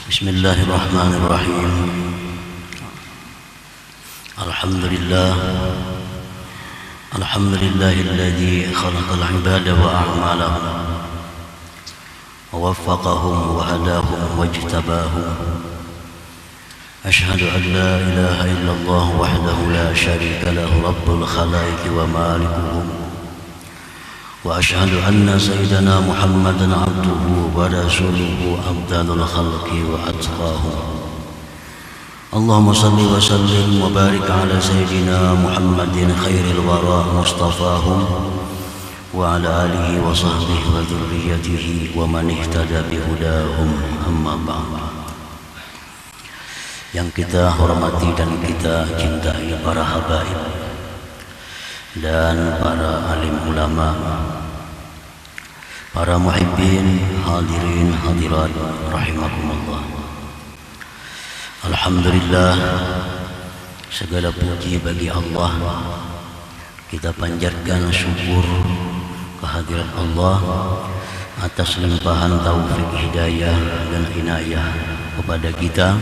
Bismillahirrahmanirrahim. Alhamdulillahilladzi khalaqal ibada wa a'malahum wa waffaqahum wa hadahum wa ijtabahum. Ashhadu an la ilaha illallah wahdahu la syarika lahu rabbul khalaiqi wa malikuhum. Wa ashhadu anna sayyidana Muhammadan abduhu wa rasuluhu afdalul khalqi wa atqahum. Allahumma salli wa sallim wa barik ala sayyidina Muhammadin khairil wara mustafahum wa ala alihi wa sahbihi wa dhurriyyatihi wa man ihtada bihudahum, amma ba'd. Yang kita hormati dan kita cintai para habaib dan para alim ulama, para muhibbin, hadirin hadirat rahimakumullah. Alhamdulillah, segala puji bagi Allah. Kita panjatkan syukur kehadirat Allah atas limpahan taufik hidayah dan inayah kepada kita,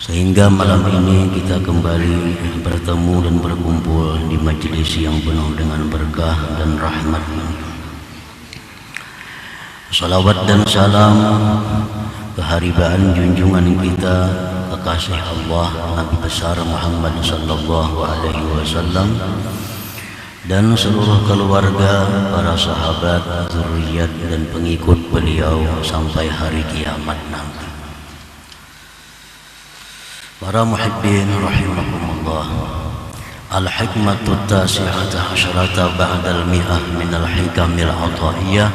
sehingga malam ini kita kembali bertemu dan berkumpul di majelis yang penuh dengan berkah dan rahmat. Salawat dan salam keharibaan junjungan kita, kekasih Allah Nabi besar Muhammad sallallahu alaihi wasallam, dan seluruh keluarga, para sahabat, zuriat dan pengikut beliau sampai hari kiamat nanti. Para muhibbin rahimakumullah, al-hikmatu tasi'ata asyrata ba'dal mi'ah minal hikamil ataiyah.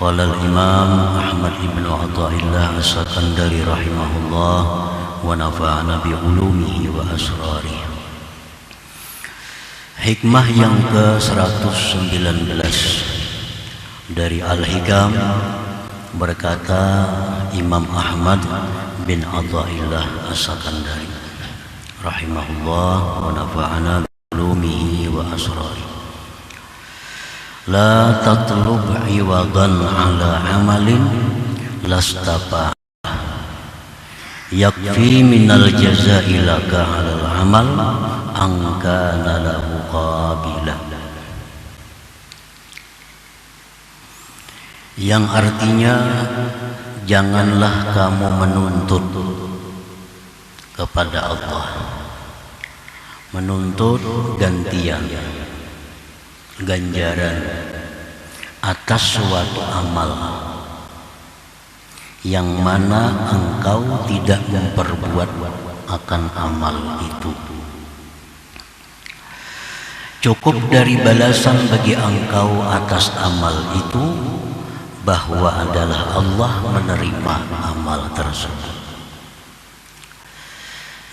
Qala al-imam Ahmad ibn Athaillah as-Sakandari rahimahullah wa nafa'ana bi ulumihi wa asrarihi. Hikmah yang ke-119 dari Al-Hikam, berkata Imam Ahmad bin Athaillah as-Sakandari rahimahullah wa nafa'ana bi ulumihi wa asrarihi. La tatlub iwadan ala amalin lastapa yakfi minal jazai laka alal amal angkana lahu qabila. Yang artinya, janganlah kamu menuntut kepada Allah, menuntut gantian, ganjaran atas suatu amal yang mana engkau tidak memperbuat akan amal itu. Cukup dari balasan bagi engkau atas amal itu bahwa adalah Allah menerima amal tersebut.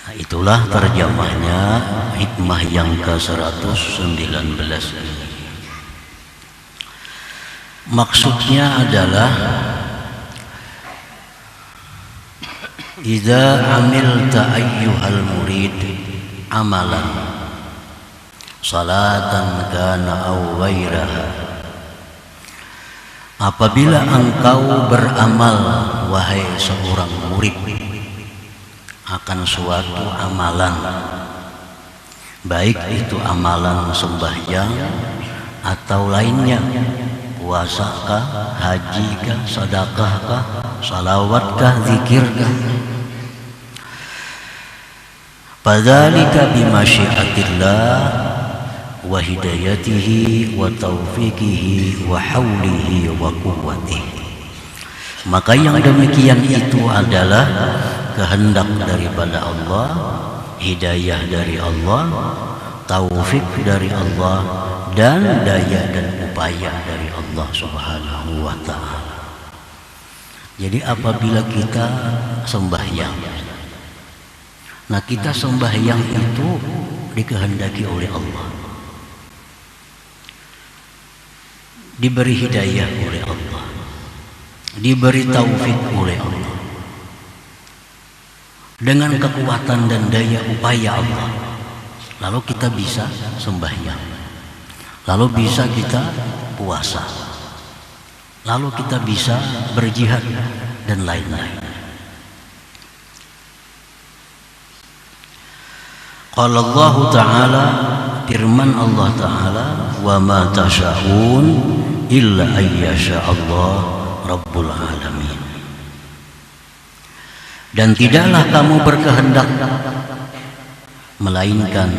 Nah, itulah terjemahnya hikmah yang ke-119 ini. Maksudnya adalah, idza amilta ayyuhal murid amalan salatan kana aw ghairaha, apabila engkau beramal wahai seorang murid akan suatu amalan, baik itu amalan sembahyang atau lainnya, puasakah, hajikah, sedekahkah, salawatkah, zikirkah, fadzalika bimasyiatillah wa hidayatihi wa taufiqihi wa haulihi wa quwwatihi. Maka yang demikian itu adalah kehendak daripada Allah, hidayah dari Allah, taufik dari Allah, dan daya dan upaya dari Allah subhanahu wa ta'ala. Jadi apabila kita sembahyang, nah kita sembahyang itu dikehendaki oleh Allah, diberi hidayah oleh Allah, diberi taufik oleh Allah, dengan kekuatan dan daya upaya Allah, lalu kita bisa sembahyang, lalu bisa kita puasa, lalu kita bisa berjihad dan lain-lain. Qala Allah Ta'ala, firman Allah Ta'ala, wa ma tasha'un illa ayyasha Allah Rabbul Alamin. Dan tidaklah kamu berkehendak melainkan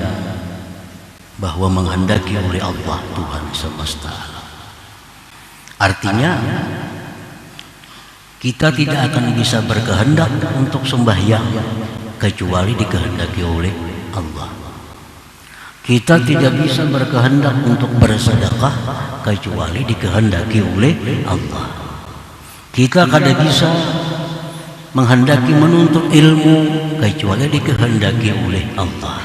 bahwa menghendaki oleh Allah Tuhan semesta alam. Artinya kita tidak akan bisa berkehendak untuk sembahyang kecuali dikehendaki oleh Allah. Kita tidak bisa berkehendak untuk bersedekah kecuali dikehendaki oleh Allah. Kita kada bisa menghendaki menuntut ilmu kecuali dikehendaki oleh Allah.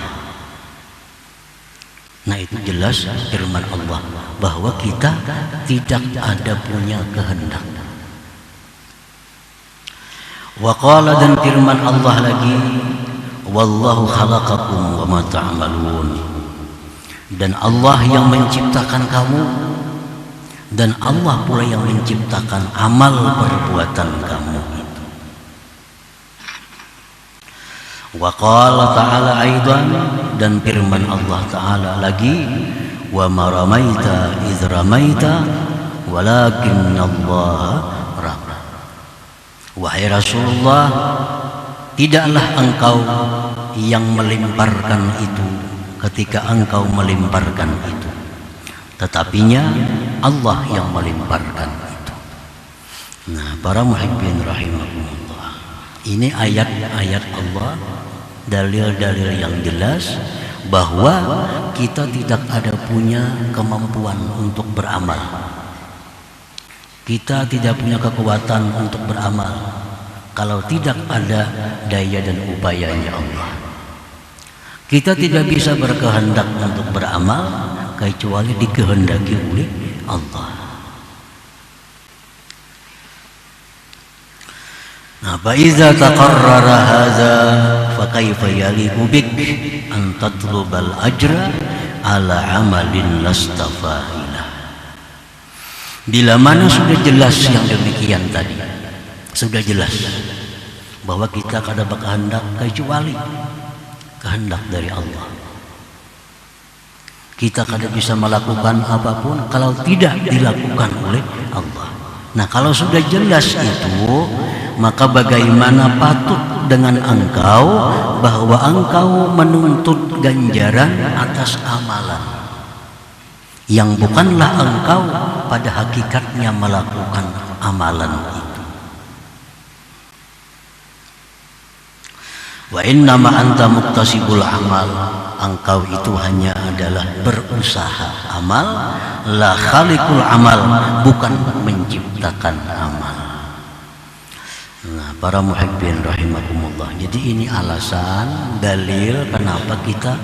Nah, itu jelas firman Allah bahwa kita tidak ada punya kehendak. Wa qala, dan firman Allah lagi, wallahu khalaqakum wa ma ta'malun. Dan Allah yang menciptakan kamu, dan Allah pula yang menciptakan amal perbuatan kamu itu. Wa qala ta'ala aidan, dan firman Allah Ta'ala lagi, wa ma ramaita idz ramaita walakinnallaha rama. Wahai Rasulullah, tidaklah engkau yang melemparkan itu ketika engkau melemparkan itu, tetapinya Allah yang melemparkan itu. Nah, para muhibbin rahimakumullah, ini ayat-ayat Allah, dalil-dalil yang jelas bahwa kita tidak ada punya kemampuan untuk beramal. Kita tidak punya kekuatan untuk beramal kalau tidak ada daya dan upayanya Allah. Kita tidak bisa berkehendak untuk beramal kecuali dikehendaki oleh Allah. Nah, fa iza taqarrara hadza fa kaifa yaliqu bik an tatlubal ajra ala amalin lastafahilah. Bila mana sudah jelas yang demikian tadi, sudah jelas bahwa kita kada berkehendak kecuali kehendak dari Allah. Kita kada bisa melakukan apapun kalau tidak dilakukan oleh Allah. Nah, kalau sudah jelas itu, maka bagaimana patut dengan engkau bahwa engkau menuntut ganjaran atas amalan yang bukanlah engkau pada hakikatnya melakukan amalan itu. Wa innama anta muktasibul amal, engkau itu hanya adalah berusaha amal, la khaliqul amal, bukan menciptakan amal. Nah, para muhibbin rahimakumullah, jadi ini alasan, dalil kenapa kita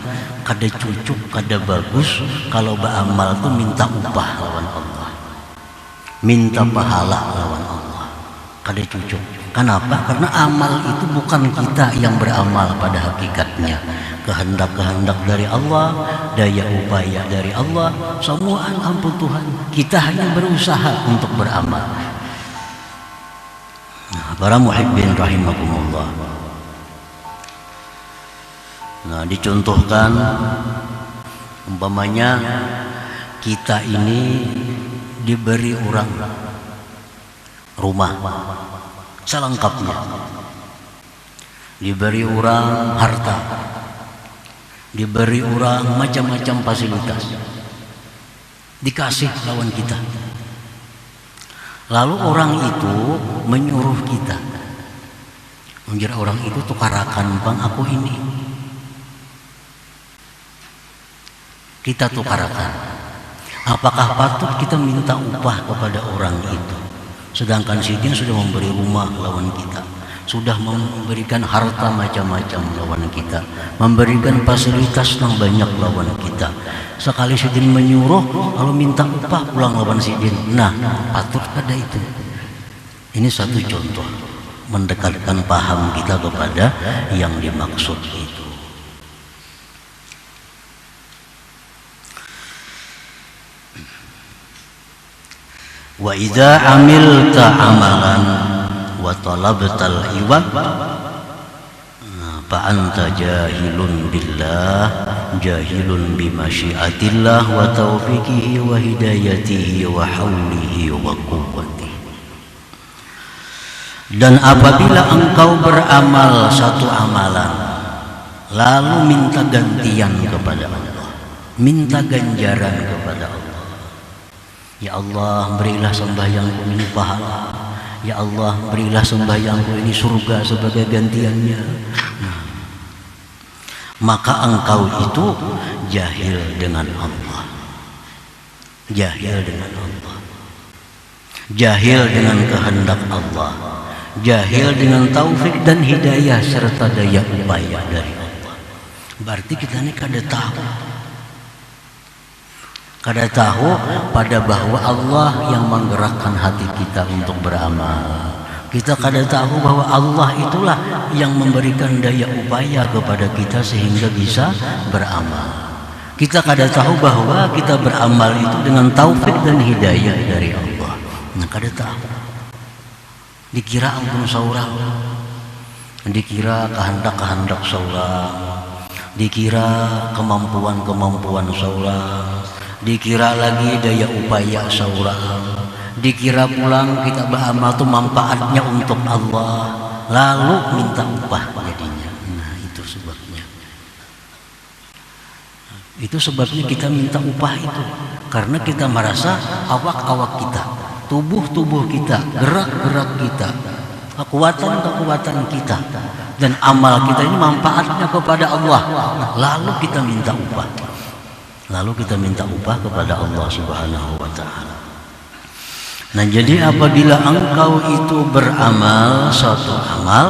kada cucuk, kada bagus kalau beramal tuh minta upah lawan Allah, minta pahala lawan Allah, kada cucuk. Kenapa? Karena amal itu bukan kita yang beramal pada hakikatnya. Kehendak-kehendak dari Allah, daya upaya dari Allah, semua ampun Tuhan. Kita hanya berusaha untuk beramal. Nah, para muhibbin rahimakumullah. Nah, dicontohkan umpamanya kita ini diberi orang rumah selengkapnya, diberi orang harta, diberi orang macam-macam fasilitas, dikasih lawan kita. Lalu orang itu menyuruh kita, menjadi orang itu tukarakan bang aku ini, kita tukarakan. Apakah patut kita minta upah kepada orang itu? Sedangkan si dia sudah memberi rumah lawan kita, sudah memberikan harta macam-macam lawan kita, memberikan fasilitas yang banyak lawan kita. Sekali si dia menyuruh lalu minta upah pulang lawan si dia. Nah, patut ada itu. Ini satu contoh mendekatkan paham kita kepada yang dimaksud itu. Wa idza amilta amalan wa talabtal iwad, fa anta jahilun billah, jahilun bimasyiatillah wa taufiqihi wa hidayatihi wa haulihi wa quwwatihi. Dan apabila engkau beramal satu amalan lalu minta gantian kepada Allah, minta ganjaran kepada Allah, ya Allah berilah sembahyangku ini pahala, ya Allah berilah sembahyangku ini surga sebagai gantiannya. Maka engkau itu jahil dengan Allah, jahil dengan Allah, jahil dengan kehendak Allah, jahil dengan taufik dan hidayah serta daya upaya dari Allah. Berarti kita ini kada tahu pada bahwa Allah yang menggerakkan hati kita untuk beramal. Kita kada tahu bahwa Allah itulah yang memberikan daya upaya kepada kita sehingga bisa beramal. Kita kada tahu bahwa kita beramal itu dengan taufik dan hidayah dari Allah. Nah, kada tahu. Dikira ampun seorang, dikira kehendak-kehendak seorang, dikira kemampuan-kemampuan seorang, dikira lagi daya upaya seorang, dikira pulang kita beramal itu manfaatnya untuk Allah, lalu minta upah jadinya. Nah, itu sebabnya. Itu sebabnya kita minta upah itu, karena kita merasa awak-awak kita, tubuh-tubuh kita, gerak-gerak kita, kekuatan-kekuatan kita, dan amal kita ini manfaatnya kepada Allah. Lalu kita minta upah. Lalu kita minta upah kepada Allah Subhanahu wa Ta'ala. Nah, jadi apabila engkau itu beramal suatu amal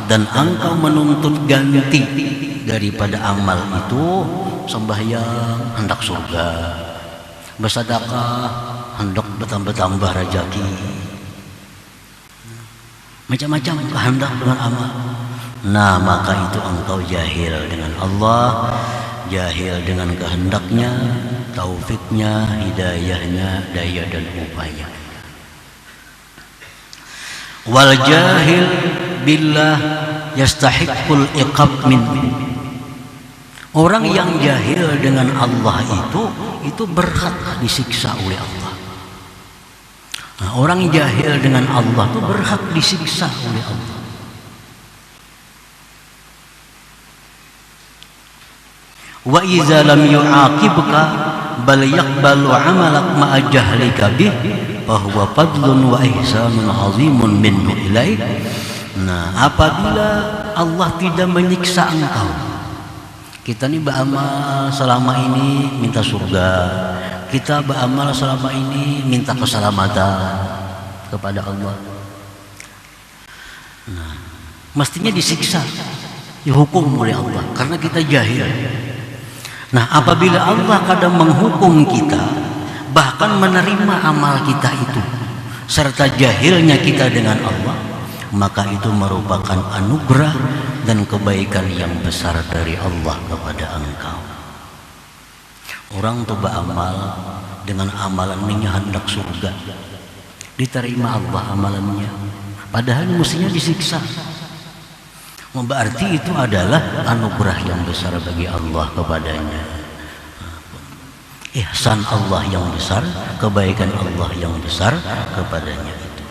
dan engkau menuntut ganti daripada amal itu, sembahyang hendak surga, bersedekah hendak bertambah-tambah rezeki, macam-macam kehendak dengan amal. Nah, maka itu engkau jahil dengan Allah, jahil dengan kehendaknya, taufiknya, hidayahnya, daya dan upaya. Wal jahil billah yastahiqqul iqab min. Orang yang jahil dengan Allah itu berhak disiksa oleh Allah. Nah, orang jahil dengan Allah itu berhak disiksa oleh Allah. Wa iza lam yu'aqibka bal yaqbalu 'amalak ma'a jahlika bih fa huwa fadlun wa ihsanun 'azimun minhu ilaik. Nah, apabila Allah tidak menyiksa engkau, kita ini beramal selama ini minta surga, kita beramal selama ini minta keselamatan kepada Allah. Nah, mestinya disiksa, dihukum oleh Allah karena kita jahil. Nah, apabila Allah kadang menghukum kita, bahkan menerima amal kita itu, serta jahilnya kita dengan Allah, maka itu merupakan anugerah dan kebaikan yang besar dari Allah kepada engkau. Orang tuh beramal dengan amalannya hendak surga, diterima Allah amalannya, padahal mestinya disiksa. Berarti itu adalah anugerah yang besar bagi Allah kepadanya, ihsan Allah yang besar, kebaikan Allah yang besar kepadanya itu.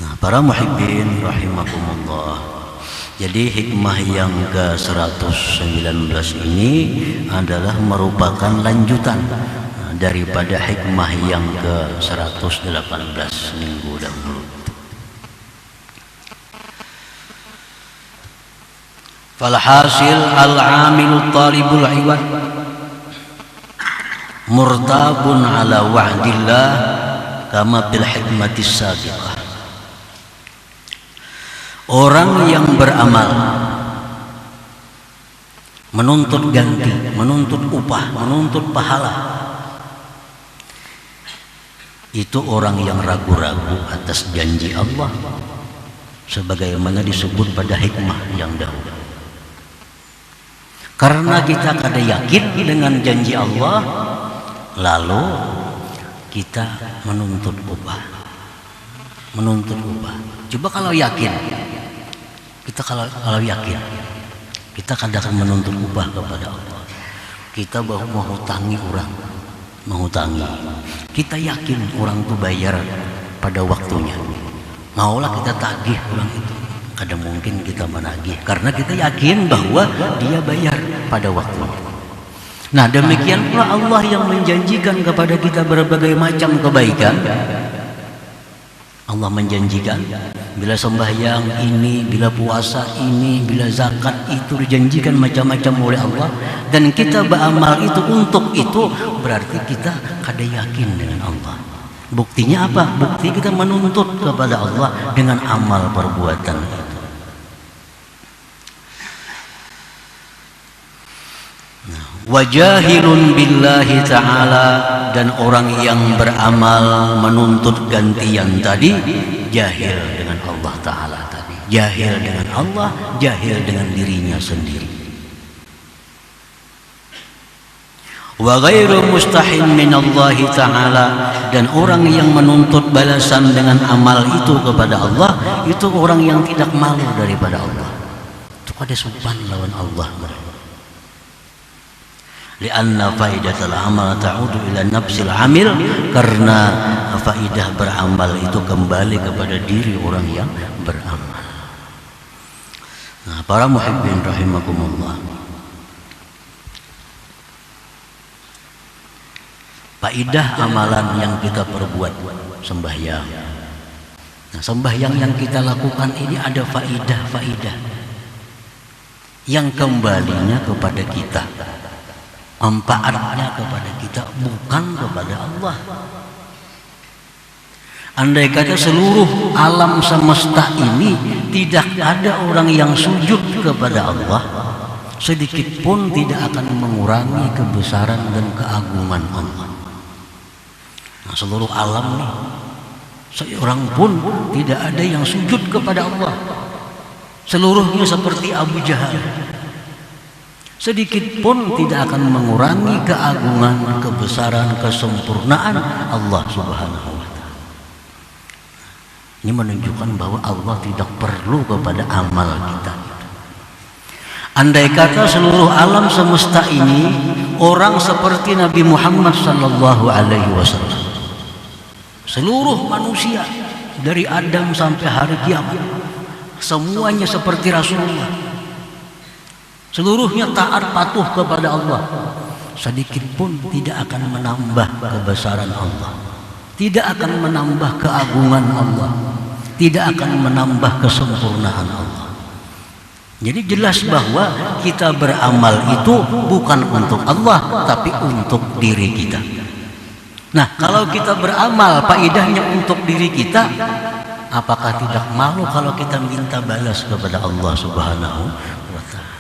Nah, para muhibbin rahimakumullah, jadi hikmah yang ke-119 ini adalah merupakan lanjutan daripada hikmah yang ke-118 minggu dahulu. Falhasil al-amilu talibul iwad murtabun ala wa'dillah kama bil hikmatis sabiqah. Orang yang beramal menuntut ganti, menuntut upah, menuntut pahala, itu orang yang ragu-ragu atas janji Allah sebagaimana disebut pada hikmah yang dahulu. Karena kita kada yakin dengan janji Allah, lalu kita menuntut upah. Coba kalau yakin, kita Kita kalau yakin, kita kadang akan menuntut upah kepada Allah. Kita baru menghutangi orang, kita yakin orang itu bayar pada waktunya, maulah kita tagih orang itu. Kadang mungkin kita menagih karena kita yakin bahwa dia bayar pada waktunya. Nah, demikian pula Allah yang menjanjikan kepada kita berbagai macam kebaikan. Allah menjanjikan bila sembahyang ini, bila puasa ini, bila zakat itu dijanjikan macam-macam oleh Allah, dan kita beramal itu untuk itu, berarti kita kada yakin dengan Allah. Buktinya apa? Bukti kita menuntut kepada Allah dengan amal perbuatan itu. Wajahilun billahi ta'ala, dan orang yang beramal menuntut gantian tadi jahil dengan Allah Ta'ala tadi, jahil dengan Allah, jahil dengan dirinya sendiri. Wa ghairu mustahin minallahi ta'ala, dan orang yang menuntut balasan dengan amal itu kepada Allah, itu orang yang tidak malu daripada Allah. Itu kada sopan lawan Allah mereka. Lianna faidatul amal ta'udu ila nafsil amil, karena faidah beramal itu kembali kepada diri orang yang beramal. Nah, para muhibbin rahimakumullah, faidah amalan yang kita perbuat, sembahyang. Nah, sembahyang yang kita lakukan ini ada faidah yang kembalinya kepada kita, manfaatnya kepada kita, bukan kepada Allah. Andai kata seluruh alam semesta ini tidak ada orang yang sujud kepada Allah, sedikit pun tidak akan mengurangi kebesaran dan keagungan Allah. Nah, seluruh alam nih, seorang pun tidak ada yang sujud kepada Allah, seluruhnya seperti Abu Jahal, sedikit pun tidak akan mengurangi keagungan, kebesaran, kesempurnaan Allah Subhanahu wa ta'ala. Ini menunjukkan bahwa Allah tidak perlu kepada amal kita. Andai kata seluruh alam semesta ini orang seperti Nabi Muhammad sallallahu alaihi wasallam, seluruh manusia dari Adam sampai hari kiamat semuanya seperti Rasulullah, seluruhnya taat patuh kepada Allah, sedikit pun tidak akan menambah kebesaran Allah, tidak akan menambah keagungan Allah, tidak akan menambah kesempurnaan Allah. Jadi jelas bahwa kita beramal itu bukan untuk Allah, tapi untuk diri kita. Nah, kalau kita beramal faedahnya untuk diri kita, apakah tidak malu kalau kita minta balas kepada Allah Subhanahu wa ta'ala?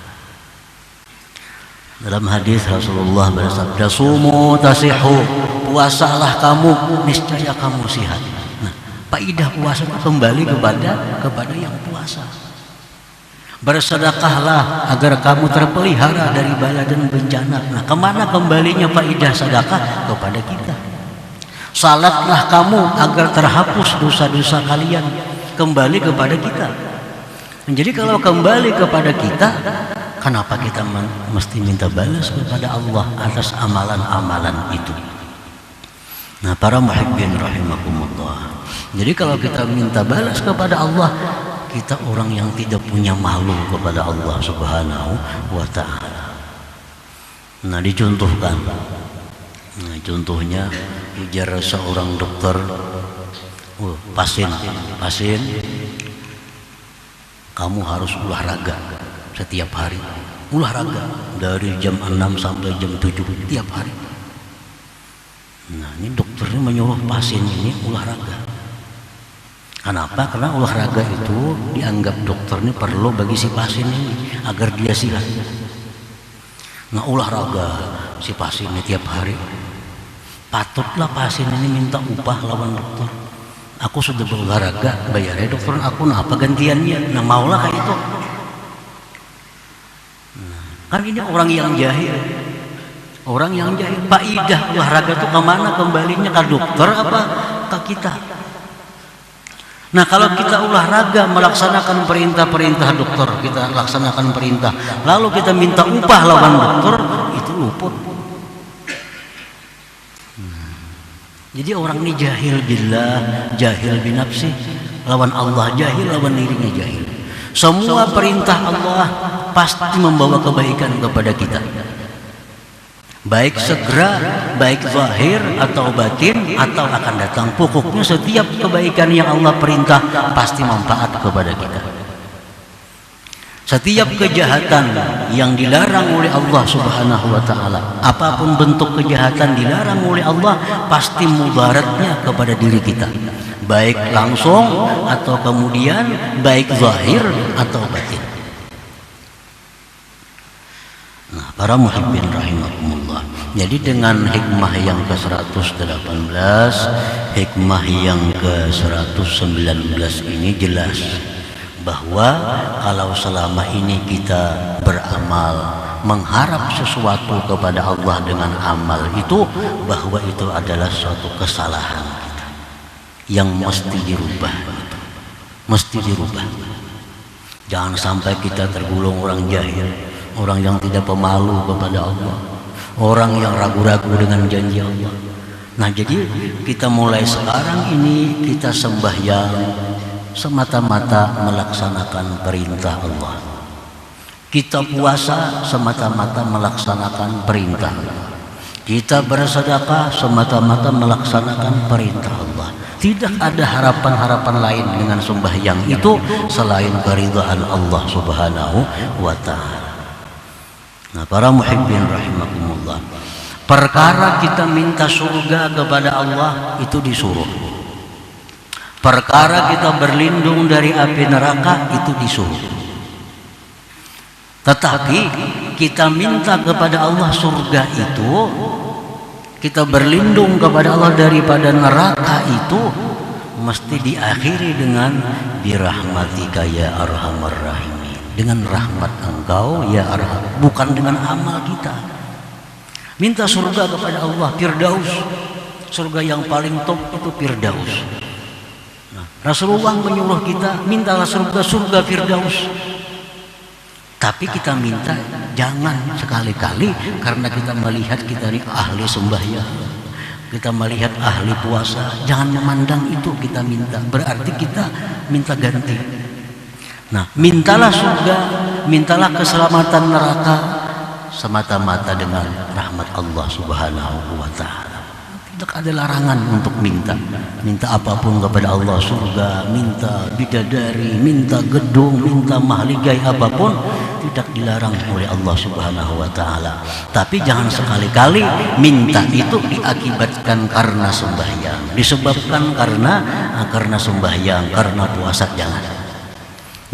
Dalam hadis Rasulullah bersabda, "Sumu tasihu," puasalah kamu, niscaya kamu sehat. Nah, faedah puasa itu kembali kepada yang puasa. Bersedekahlah agar kamu terpelihara dari bala dan bencana. Nah, kemana kembalinya faedah sedekah? Kepada kita. Salatlah kamu agar terhapus dosa-dosa kalian, kembali kepada kita. Jadi kalau kembali kepada kita, kenapa kita mesti minta balas kepada Allah atas amalan-amalan itu? Nah, para muhibbin rahimakumullah, jadi kalau kita minta balas kepada Allah, kita orang yang tidak punya malu kepada Allah Subhanahu wa ta'ala. Nah, dicontohkan. Nah, contohnya ujar seorang dokter, pasien, kamu harus olahraga setiap hari. Olahraga dari jam 6 sampai jam 7 tiap hari. Nah, ini dokternya menyuruh pasien ini olahraga. Kenapa? Karena olahraga itu dianggap dokter ini perlu bagi si pasien ini agar dia sehat. Nah, olahraga si pasien ini tiap hari. Patutlah pasien ini minta upah lawan dokter. Aku sudah berolahraga, bayarnya dokter aku, nah apa gantiannya? Nah, maulah kayak itu. Nah, kan ini orang yang jahil. Orang yang jahil. Faedah olahraga itu kemana kembalinya? Ke dokter apa ke kita? Nah, kalau kita olahraga melaksanakan perintah-perintah dokter, kita laksanakan perintah, lalu kita minta upah lawan dokter, itu luput. Jadi orang ini jahil billah, jahil binafsi, lawan Allah jahil, lawan dirinya jahil. Semua perintah Allah pasti membawa kebaikan kepada kita, baik segera, baik zahir atau batin atau akan datang. Pokoknya setiap kebaikan yang Allah perintah pasti manfaat kepada kita. Setiap kejahatan yang dilarang oleh Allah Subhanahu wa taala, apapun bentuk kejahatan dilarang oleh Allah, pasti mudaratnya kepada diri kita, baik langsung atau kemudian baik zahir atau batin. Nah, para muhibbin rahimakumullah. Jadi dengan hikmah yang ke-118, hikmah yang ke-119 ini jelas bahwa kalau selama ini kita beramal mengharap sesuatu kepada Allah dengan amal itu, bahwa itu adalah suatu kesalahan kita yang mesti dirubah, mesti dirubah. Jangan sampai kita tergolong orang jahil, orang yang tidak pemalu kepada Allah, orang yang ragu-ragu dengan janji Allah. Nah, jadi kita mulai sekarang ini kita sembahyang semata-mata melaksanakan perintah Allah. Kita puasa semata-mata melaksanakan perintah Allah. Kita bersedekah semata-mata melaksanakan perintah Allah. Tidak ada harapan-harapan lain dengan sembahyang itu selain keridhaan Allah Subhanahu wa ta'ala. Nah, para muhibbin rahimakumullah, perkara kita minta surga kepada Allah itu disuruh. Perkara kita berlindung dari api neraka itu disuruh. Tetapi kita minta kepada Allah surga itu, kita berlindung kepada Allah daripada neraka itu, mesti diakhiri dengan birahmatika ya arhamar rahimin, dengan rahmat Engkau ya arham, bukan dengan amal kita. Minta surga kepada Allah, Firdaus, surga yang paling top itu Firdaus. Rasulullah menyuruh kita mintalah surga Firdaus. Tapi kita minta jangan sekali-kali karena kita melihat kita ini ahli sembahyang, kita melihat ahli puasa, jangan memandang itu kita minta, berarti kita minta ganti. Nah, mintalah surga, mintalah keselamatan neraka semata-mata dengan rahmat Allah Subhanahu wa ta'ala. Tidak ada larangan untuk minta apapun kepada Allah, surga, minta bidadari, minta gedung, minta mahligai apapun, tidak dilarang oleh Allah Subhanahu wa ta'ala. Tapi jangan sekali-kali minta itu diakibatkan karena sembahyang, disebabkan karena sembahyang, karena puasa, jangan.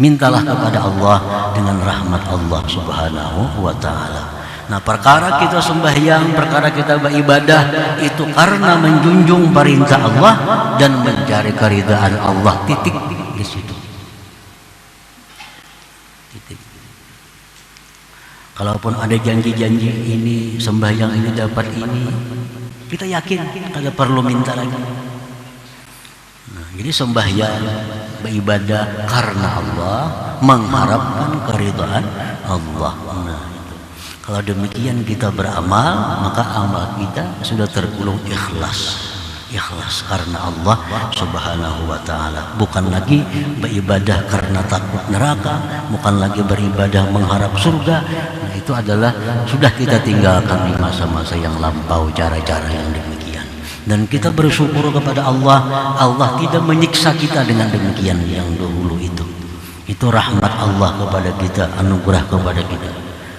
Mintalah kepada Allah dengan rahmat Allah Subhanahu wa ta'ala. Nah, perkara kita sembahyang, perkara kita beribadah itu karena menjunjung perintah Allah dan mencari keridhaan Allah, titik di situ. Titik. Kalaupun ada janji-janji ini, sembahyang ini dapat ini, kita yakin kada perlu minta lagi. Nah, jadi sembahyang, beribadah karena Allah, mengharapkan keridhaan Allah. Nah, kalau demikian kita beramal, maka amal kita sudah tergolong ikhlas. Ikhlas karena Allah Subhanahu wa ta'ala. Bukan lagi beribadah karena takut neraka, bukan lagi beribadah mengharap surga. Nah, itu adalah sudah kita tinggalkan di masa-masa yang lampau cara-cara yang demikian. Dan kita bersyukur kepada Allah, Allah tidak menyiksa kita dengan demikian yang dahulu itu. Itu rahmat Allah kepada kita, anugerah kepada kita.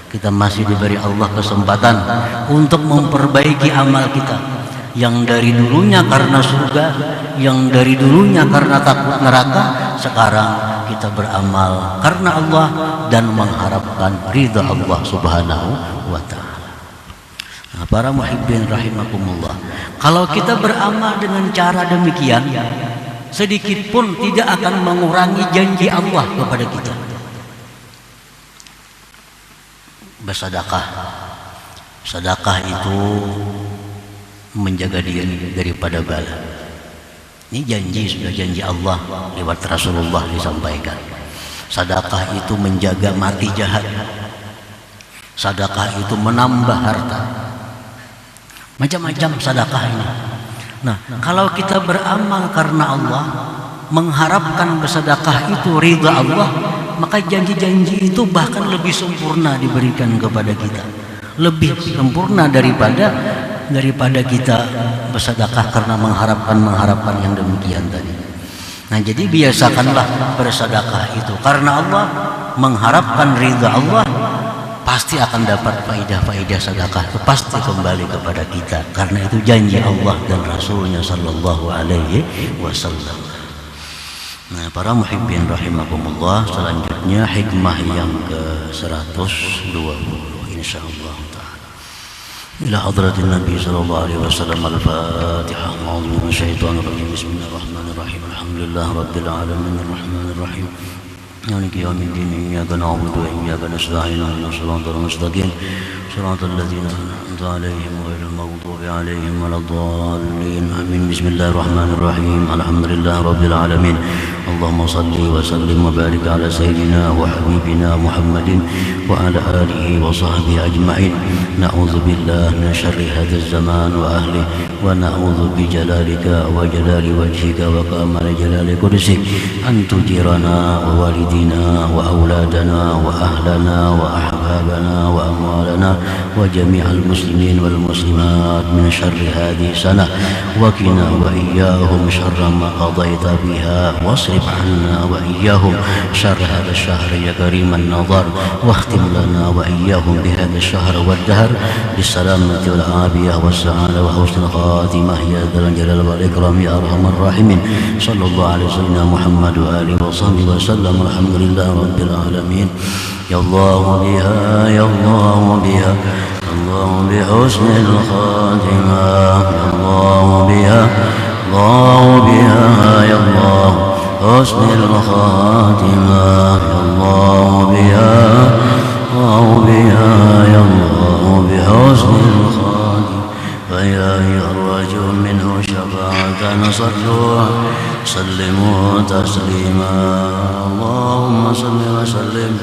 Kita masih diberi Allah kesempatan untuk memperbaiki amal kita yang dari dulunya karena surga, yang dari dulunya karena takut neraka. Sekarang kita beramal karena Allah dan mengharapkan ridha Allah Subhanahu wa ta'ala. Nah, para muhibbin rahimakumullah, kalau kita beramal dengan cara demikian, sedikit pun tidak akan mengurangi janji Allah kepada kita. Bersedekah, sedekah itu menjaga diri daripada bala. Ini janji, sudah janji Allah lewat Rasulullah disampaikan. Sedekah itu menjaga mati jahat. Sedekah itu menambah harta. Macam-macam sedekah ini. Nah, kalau kita beramal karena Allah, mengharapkan bersedekah itu ridha Allah, maka janji-janji itu bahkan lebih sempurna diberikan kepada kita. Lebih sempurna daripada kita bersedekah karena mengharapkan yang demikian tadi. Nah, jadi biasakanlah bersedekah itu karena Allah, mengharapkan ridha Allah, pasti akan dapat faidah-faidah sedekah itu pasti kembali kepada kita, karena itu janji Allah dan Rasulnya Sallallahu Alaihi Wasallam. Nah, para muhibbin rahimakumullah, selanjutnya hikmah yang ke-120 insyaallah taala. Ila hadratin Nabi sallallahu alaihi wasallam al-Fatihah. A'udzu billahi minasyaitonir rajim. Bismillahirrahmanirrahim. Alhamdulillahirabbil alamin arrahmanir rahim. مالك يوم الدين إياك نعبد وإياك نستعين اهدنا الصراط المستقيم صراط الذين أنعمت عليهم غير المغضوب عليهم ولا الضالين آمين. بسم الله الرحمن الرحيم. الحمد لله رب العالمين. اللهم صل وسلم وبارك على سيدنا وحبيبنا محمد وعلى آله وصحبه أجمعين. نعوذ بالله من شر هذا الزمان وأهله، ونعوذ بجلالك وجلال وجهك وكمال جلال قدسك أن تجيرنا ووالدينا وأولادنا وأهلنا وأحبابنا وأموالنا وجميع المسلمين والمسلمات من شر هذه السنة، وقنا وإياهم شر ما قضيت بها، واصرف عنا وإياهم شر هذا الشهر يا كريم النظر، واختم لنا وإياهم بهذا الشهر والدهر بالسلامة والعافية والسعادة وحسن الخاتمة يا ذا الجلال والإكرام يا أرحم الراحمين. صلى الله على سيدنا محمد وآله وصحبه وسلم. الحمد لله رب العالمين. يا الله بها يا الله بها الله بحسن الخاتمة. يا الله بها الله بها يا الله حسن الخاتمة. يا الله بها الله بها يا الله بحسن الخاتمة. فيا أرجو منه شفاعة صلوا سلموا تسليما. اللهم صل وسلم